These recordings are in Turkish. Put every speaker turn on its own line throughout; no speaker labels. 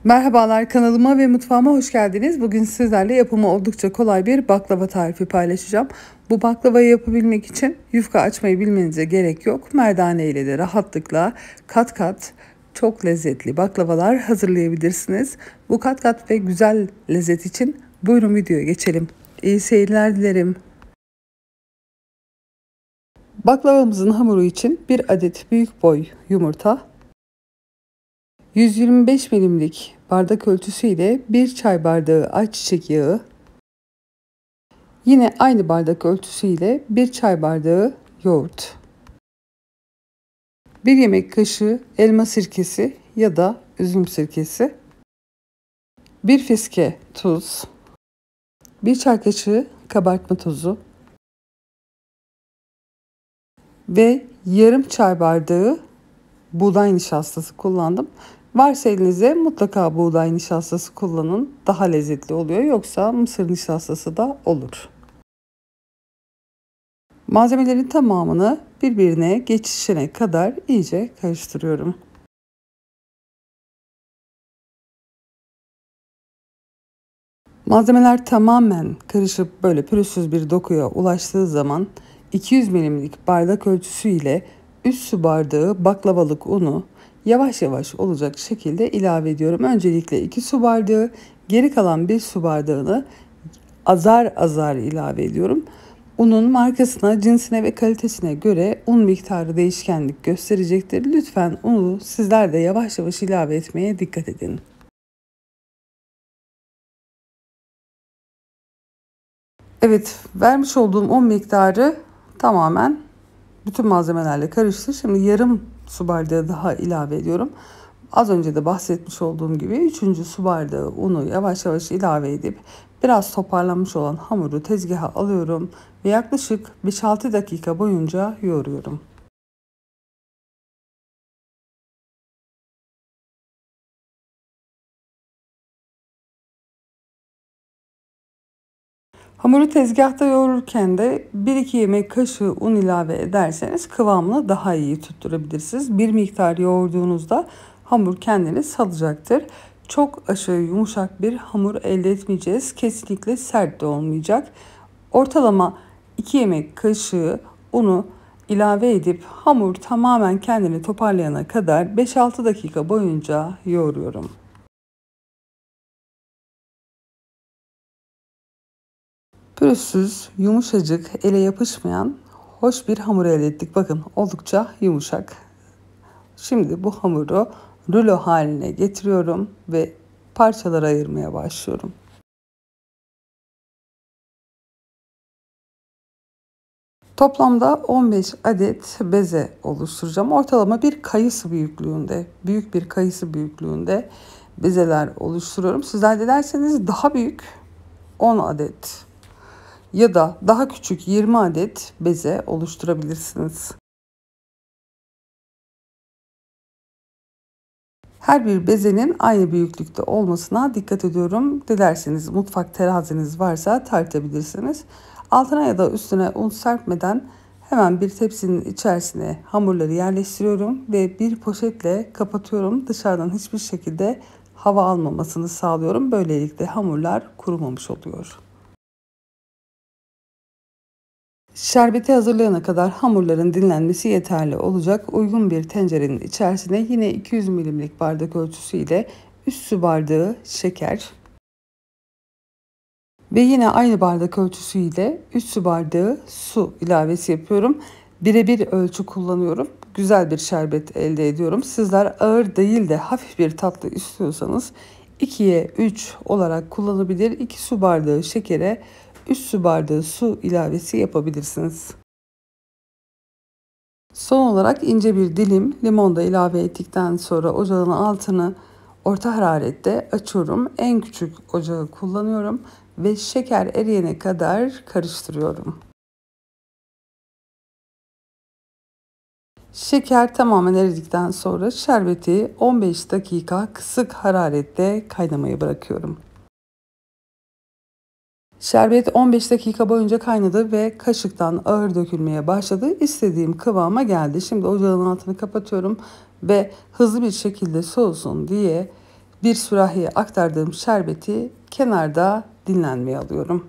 Merhabalar, kanalıma ve mutfağıma hoş geldiniz. Bugün sizlerle yapımı oldukça kolay bir baklava tarifi paylaşacağım. Bu baklavayı yapabilmek için yufka açmayı bilmenize gerek yok. Merdane ile de rahatlıkla kat kat çok lezzetli baklavalar hazırlayabilirsiniz. Bu kat kat ve güzel lezzet için buyurun videoya geçelim. İyi seyirler dilerim. Baklavamızın hamuru için 1 adet büyük boy yumurta, 125 milimlik bardak ölçüsüyle 1 çay bardağı ayçiçek yağı, yine aynı bardak ölçüsüyle 1 çay bardağı yoğurt, 1 yemek kaşığı elma sirkesi ya da üzüm sirkesi, 1 fiske tuz, 1 çay kaşığı kabartma tozu ve yarım çay bardağı buğday nişastası kullandım. Varsa elinizde mutlaka buğday nişastası kullanın. Daha lezzetli oluyor. Yoksa mısır nişastası da olur. Malzemelerin tamamını birbirine geçişene kadar iyice karıştırıyorum. Malzemeler tamamen karışıp böyle pürüzsüz bir dokuya ulaştığı zaman 200 milimlik bardak ölçüsü ile 3 su bardağı baklavalık unu yavaş yavaş olacak şekilde ilave ediyorum. Öncelikle 2 su bardağı, geri kalan 1 su bardağını azar azar ilave ediyorum. Unun markasına, cinsine ve kalitesine göre un miktarı değişkenlik gösterecektir. Lütfen unu sizler de yavaş yavaş ilave etmeye dikkat edin. Evet, vermiş olduğum un miktarı tamamen bütün malzemelerle karıştı. Şimdi yarım su bardağı daha ilave ediyorum. Az önce de bahsetmiş olduğum gibi 3. su bardağı unu yavaş yavaş ilave edip biraz toparlanmış olan hamuru tezgaha alıyorum ve yaklaşık 5-6 dakika boyunca yoğuruyorum. Hamuru tezgahta yoğururken de 1-2 yemek kaşığı un ilave ederseniz kıvamını daha iyi tutturabilirsiniz. Bir miktar yoğurduğunuzda hamur kendini salacaktır. Çok aşırı yumuşak bir hamur elde etmeyeceğiz. Kesinlikle sert de olmayacak. Ortalama 2 yemek kaşığı unu ilave edip hamur tamamen kendini toparlayana kadar 5-6 dakika boyunca yoğuruyorum. Pürüzsüz, yumuşacık, ele yapışmayan hoş bir hamur elde ettik. Bakın oldukça yumuşak. Şimdi bu hamuru rulo haline getiriyorum ve parçalara ayırmaya başlıyorum. Toplamda 15 adet beze oluşturacağım. Ortalama bir kayısı büyüklüğünde, büyük bir kayısı büyüklüğünde bezeler oluşturuyorum. Sizler dilerseniz daha büyük 10 adet ya da daha küçük 20 adet beze oluşturabilirsiniz. Her bir bezenin aynı büyüklükte olmasına dikkat ediyorum. Dilerseniz mutfak teraziniz varsa tartabilirsiniz. Altına ya da üstüne un serpmeden hemen bir tepsinin içerisine hamurları yerleştiriyorum ve bir poşetle kapatıyorum. Dışarıdan hiçbir şekilde hava almamasını sağlıyorum. Böylelikle hamurlar kurumamış oluyor. Şerbeti hazırlayana kadar hamurların dinlenmesi yeterli olacak. Uygun bir tencerenin içerisine yine 200 milimlik bardak ölçüsüyle 3 su bardağı şeker ve yine aynı bardak ölçüsüyle 3 su bardağı su ilavesi yapıyorum. Birebir ölçü kullanıyorum. Güzel bir şerbet elde ediyorum. Sizler ağır değil de hafif bir tatlı istiyorsanız 2'ye 3 olarak kullanabilir. 2 su bardağı şekere 3 su bardağı su ilavesi yapabilirsiniz. Son olarak ince bir dilim limon da ilave ettikten sonra ocağın altını orta hararette açıyorum. En küçük ocağı kullanıyorum ve şeker eriyene kadar karıştırıyorum. Şeker tamamen eridikten sonra şerbeti 15 dakika kısık hararette kaynamaya bırakıyorum. Şerbet 15 dakika boyunca kaynadı ve kaşıktan ağır dökülmeye başladı. İstediğim kıvama geldi. Şimdi ocağın altını kapatıyorum ve hızlı bir şekilde soğusun diye bir sürahiye aktardığım şerbeti kenarda dinlenmeye alıyorum.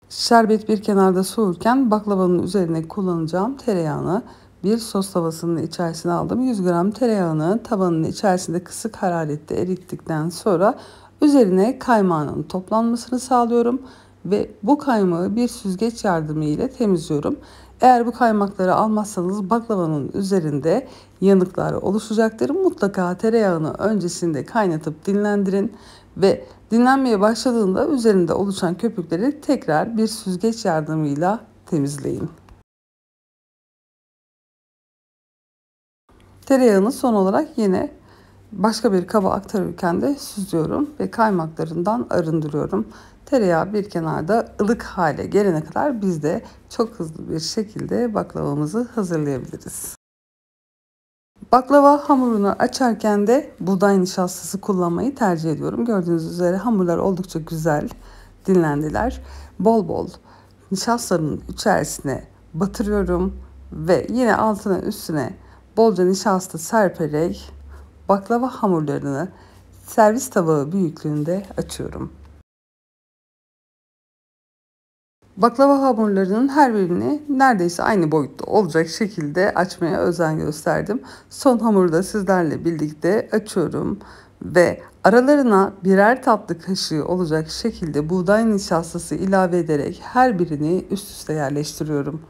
Şerbet bir kenarda soğurken baklavanın üzerine kullanacağım tereyağını bir sos tavasının içerisine aldım. 100 gram tereyağını tavanın içerisinde kısık hararette erittikten sonra üzerine kaymağının toplanmasını sağlıyorum ve bu kaymağı bir süzgeç yardımı ile temizliyorum. Eğer bu kaymakları almazsanız baklavanın üzerinde yanıklar oluşacaktır. Mutlaka tereyağını öncesinde kaynatıp dinlendirin ve dinlenmeye başladığında üzerinde oluşan köpükleri tekrar bir süzgeç yardımıyla temizleyin. Tereyağını son olarak yine başka bir kaba aktarırken de süzüyorum ve kaymaklarından arındırıyorum. Tereyağı bir kenarda ılık hale gelene kadar biz de çok hızlı bir şekilde baklavamızı hazırlayabiliriz. Baklava hamurunu açarken de buğday nişastası kullanmayı tercih ediyorum. Gördüğünüz üzere hamurlar oldukça güzel dinlendiler. Bol bol nişastanın içerisine batırıyorum ve yine altına üstüne bolca nişasta serperek baklava hamurlarını servis tabağı büyüklüğünde açıyorum. Baklava hamurlarının her birini neredeyse aynı boyutta olacak şekilde açmaya özen gösterdim. Son hamuru da sizlerle birlikte açıyorum ve aralarına birer tatlı kaşığı olacak şekilde buğday nişastası ilave ederek her birini üst üste yerleştiriyorum.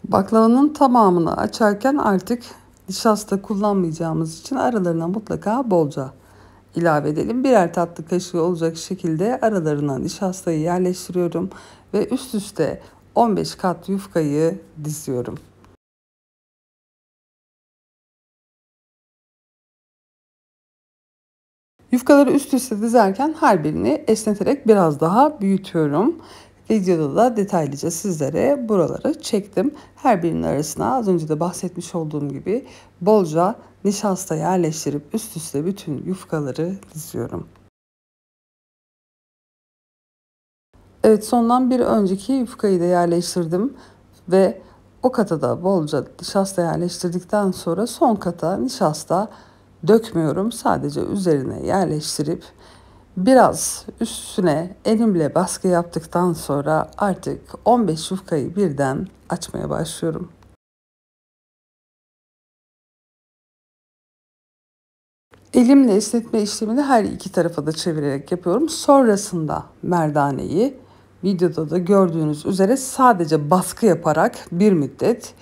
Baklavanın tamamını açarken artık nişasta kullanmayacağımız için aralarına mutlaka bolca ilave edelim. Birer tatlı kaşığı olacak şekilde aralarına nişastayı yerleştiriyorum ve üst üste 15 kat yufkayı diziyorum. Yufkaları üst üste dizerken her birini esneterek biraz daha büyütüyorum. Videoda da detaylıca sizlere buraları çektim. Her birinin arasına az önce de bahsetmiş olduğum gibi bolca nişasta yerleştirip üst üste bütün yufkaları diziyorum. Evet, sondan bir önceki yufkayı da yerleştirdim ve o kata da bolca nişasta yerleştirdikten sonra son kata nişasta dökmüyorum. Sadece üzerine yerleştirip biraz üstüne elimle baskı yaptıktan sonra artık 15 yufkayı birden açmaya başlıyorum. Elimle esnetme işlemini her iki tarafa da çevirerek yapıyorum. Sonrasında merdaneyi videoda da gördüğünüz üzere sadece baskı yaparak bir müddet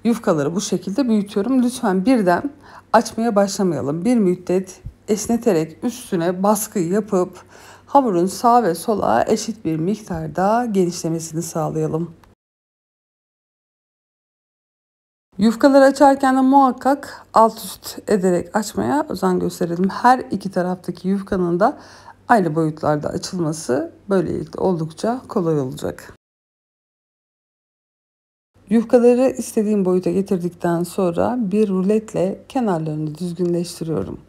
yufkaları bu şekilde büyütüyorum. Lütfen birden açmaya başlamayalım. Bir müddet esneterek üstüne baskı yapıp hamurun sağa ve sola eşit bir miktarda genişlemesini sağlayalım. Yufkaları açarken de muhakkak alt üst ederek açmaya özen gösterelim. Her iki taraftaki yufkanın da aynı boyutlarda açılması böylelikle oldukça kolay olacak. Yufkaları istediğim boyuta getirdikten sonra bir ruletle kenarlarını düzgünleştiriyorum.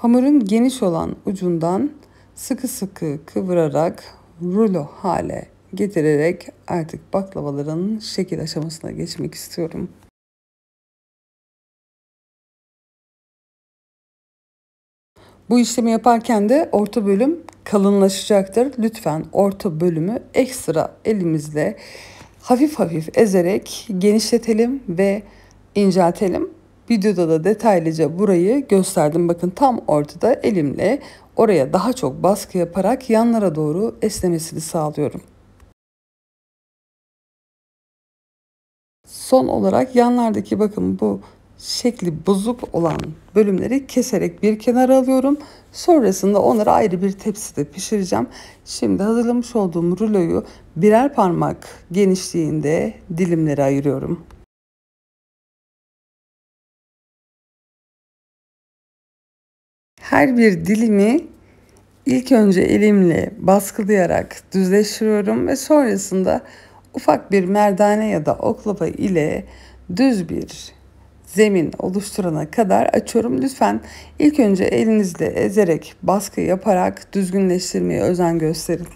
Hamurun geniş olan ucundan sıkı sıkı kıvırarak rulo hale getirerek artık baklavaların şekil aşamasına geçmek istiyorum. Bu işlemi yaparken de orta bölüm kalınlaşacaktır. Lütfen orta bölümü ekstra elimizle hafif hafif ezerek genişletelim ve inceltelim. Videoda da detaylıca burayı gösterdim. Bakın tam ortada elimle oraya daha çok baskı yaparak yanlara doğru esnemesini sağlıyorum. Son olarak yanlardaki bakın bu şekli bozuk olan bölümleri keserek bir kenara alıyorum. Sonrasında onları ayrı bir tepside pişireceğim. Şimdi hazırlamış olduğum ruloyu birer parmak genişliğinde dilimlere ayırıyorum. Her bir dilimi ilk önce elimle baskılayarak düzleştiriyorum ve sonrasında ufak bir merdane ya da oklava ile düz bir zemin oluşturana kadar açıyorum. Lütfen ilk önce elinizle ezerek baskı yaparak düzgünleştirmeye özen gösterin.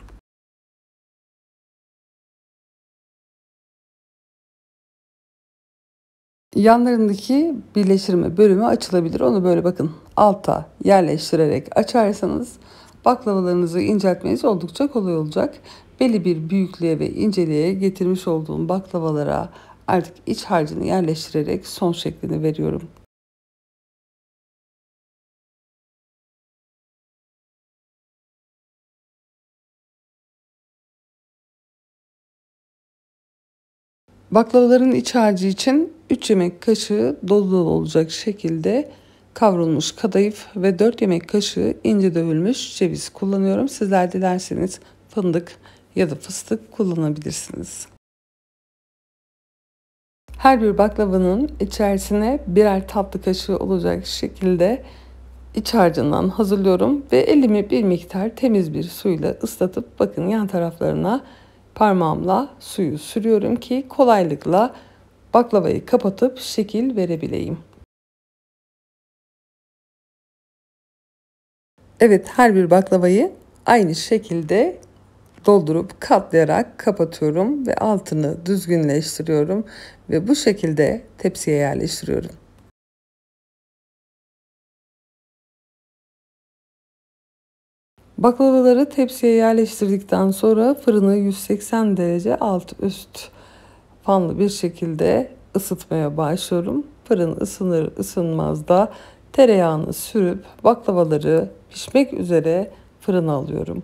Yanlarındaki birleştirme bölümü açılabilir. Onu böyle bakın alta yerleştirerek açarsanız baklavalarınızı inceltmeniz oldukça kolay olacak. Belli bir büyüklüğe ve inceliğe getirmiş olduğum baklavalara artık iç harcını yerleştirerek son şeklini veriyorum. Baklavaların iç harcı için 3 yemek kaşığı dolu dolu olacak şekilde kavrulmuş kadayıf ve 4 yemek kaşığı ince dövülmüş ceviz kullanıyorum. Sizler dilerseniz fındık ya da fıstık kullanabilirsiniz. Her bir baklavanın içerisine birer tatlı kaşığı olacak şekilde iç harcından hazırlıyorum ve elimi bir miktar temiz bir suyla ıslatıp bakın yan taraflarına parmağımla suyu sürüyorum ki kolaylıkla baklavayı kapatıp şekil verebileyim. Evet, her bir baklavayı aynı şekilde doldurup katlayarak kapatıyorum ve altını düzgünleştiriyorum ve bu şekilde tepsiye yerleştiriyorum. Baklavaları tepsiye yerleştirdikten sonra fırını 180 derece alt üst fanlı bir şekilde ısıtmaya başlıyorum. Fırın ısınır ısınmaz da tereyağını sürüp baklavaları pişmek üzere fırına alıyorum.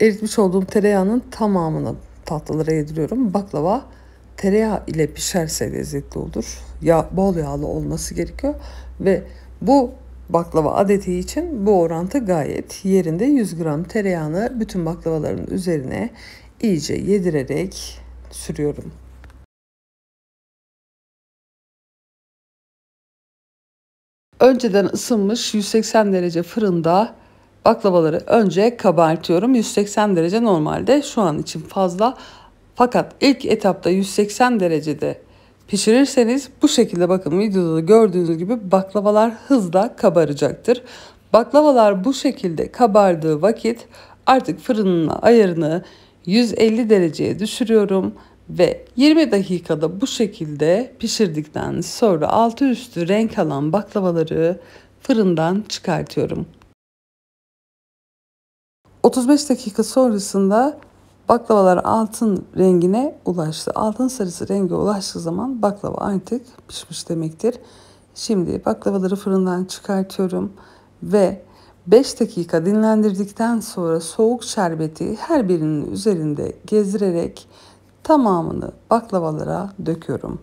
Eritmiş olduğum tereyağının tamamını tatlılara yediriyorum. Baklava tereyağı ile pişerse lezzetli olur. Bol yağlı olması gerekiyor ve bu baklava adeti için bu orantı gayet yerinde. 100 gram tereyağını bütün baklavaların üzerine iyice yedirerek sürüyorum. Önceden ısınmış 180 derece fırında baklavaları önce kabartıyorum. 180 derece normalde şu an için fazla. Fakat ilk etapta 180 derecede pişirirseniz bu şekilde bakın videoda da gördüğünüz gibi baklavalar hızla kabaracaktır. Baklavalar bu şekilde kabardığı vakit artık fırının ayarını 150 dereceye düşürüyorum ve 20 dakikada bu şekilde pişirdikten sonra altı üstü renk alan baklavaları fırından çıkartıyorum. 35 dakika sonrasında baklavalar altın rengine ulaştı. Altın sarısı renge ulaştığı zaman baklava artık pişmiş demektir. Şimdi baklavaları fırından çıkartıyorum ve 5 dakika dinlendirdikten sonra soğuk şerbeti her birinin üzerinde gezdirerek tamamını baklavalara döküyorum.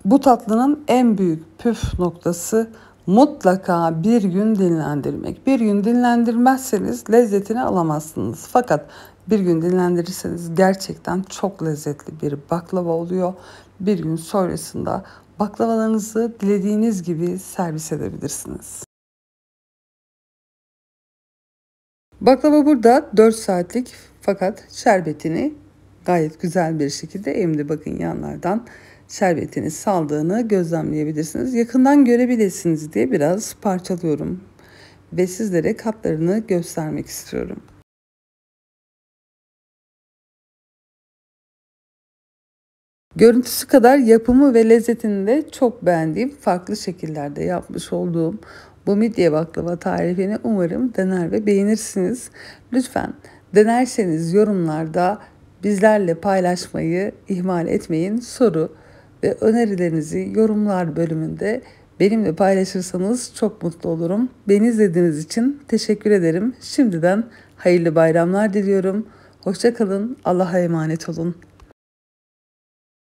Bu tatlının en büyük püf noktası mutlaka bir gün dinlendirmek. Bir gün dinlendirmezseniz lezzetini alamazsınız. Fakat bir gün dinlendirirseniz gerçekten çok lezzetli bir baklava oluyor. Bir gün sonrasında baklavalarınızı dilediğiniz gibi servis edebilirsiniz. Baklava burada 4 saatlik fakat şerbetini gayet güzel bir şekilde emdi. Bakın yanlardan şerbetini saldığını gözlemleyebilirsiniz. Yakından görebilirsiniz diye biraz parçalıyorum ve sizlere katlarını göstermek istiyorum. Görüntüsü kadar yapımı ve lezzetini de çok beğendiğim farklı şekillerde yapmış olduğum bu midye baklava tarifini umarım dener ve beğenirsiniz. Lütfen denerseniz yorumlarda bizlerle paylaşmayı ihmal etmeyin. Soru ve önerilerinizi yorumlar bölümünde benimle paylaşırsanız çok mutlu olurum. Beni izlediğiniz için teşekkür ederim. Şimdiden hayırlı bayramlar diliyorum. Hoşça kalın. Allah'a emanet olun.